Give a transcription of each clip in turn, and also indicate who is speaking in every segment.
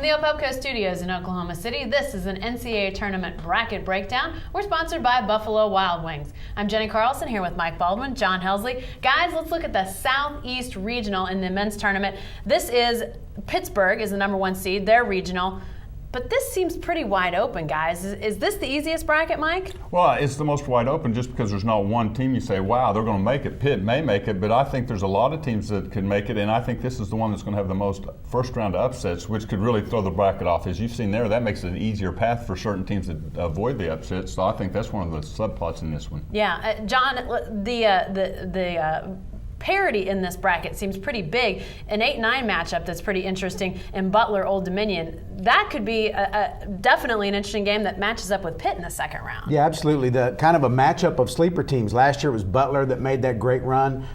Speaker 1: From the Opelco Studios in Oklahoma City, this is an NCAA Tournament bracket breakdown. We're sponsored by Buffalo Wild Wings. I'm Jenny Carlson here with Mike Baldwin, John Helsley. Guys, let's look at the Southeast Regional in the men's tournament. Pittsburgh is the #1 seed, their regional. But this seems pretty wide open, guys. Is this the easiest bracket, Mike?
Speaker 2: Well, it's the most wide open just because there's not one team you say, wow, they're going to make it. Pitt may make it, but I think there's a lot of teams that can make it, and I think this is the one that's going to have the most first-round upsets, which could really throw the bracket off. As you've seen there, that makes it an easier path for certain teams that avoid the upsets, so I think that's one of the subplots in this one.
Speaker 1: Yeah, John, the parity in this bracket seems pretty big. An 8-9 matchup that's pretty interesting in Butler Old Dominion. That could be definitely an interesting game that matches up with Pitt in the second round.
Speaker 3: Yeah, absolutely. The kind of a matchup of sleeper teams. Last year it was Butler that made that great run.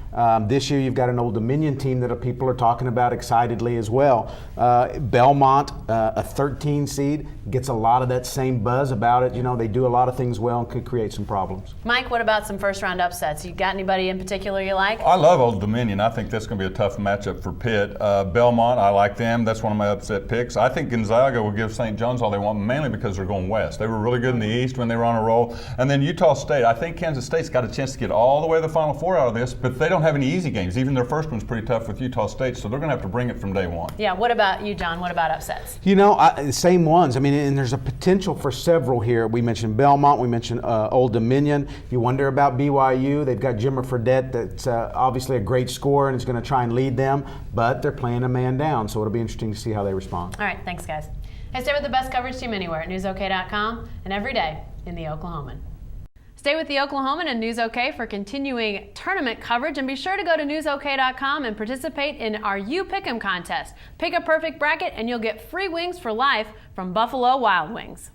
Speaker 3: This year you've got an Old Dominion team that people are talking about excitedly as well. Belmont, a 13 seed, gets a lot of that same buzz about it. You know, they do a lot of things well and could create some problems.
Speaker 1: Mike, what about some first round upsets? You got anybody in particular you like?
Speaker 2: I love Old Dominion. I think that's going to be a tough matchup for Pitt. Belmont, I like them. That's one of my upset picks. I think Gonzaga will give St. John's all they want, mainly because they're going west. They were really good in the East when they were on a roll. And then Utah State. I think Kansas State's got a chance to get all the way to the Final Four out of this, but they don't have any easy games. Even their first one's pretty tough with Utah State, so they're going to have to bring it from day one.
Speaker 1: Yeah, what about you, John? What about upsets?
Speaker 3: You know, same ones. I mean, and there's a potential for several here. We mentioned Belmont. We mentioned Old Dominion. You wonder about BYU. They've got Jimmer Fredette that's obviously a great scorer and is going to try and lead them, but they're playing a man down, so it'll be interesting to see how they respond.
Speaker 1: All right, thanks, guys. Hey, stay with the best coverage team anywhere at newsok.com and every day in the Oklahoman. Stay with the Oklahoman and News OK for continuing tournament coverage, and be sure to go to newsok.com and participate in our You Pick'em contest. Pick a perfect bracket and you'll get free wings for life from Buffalo Wild Wings.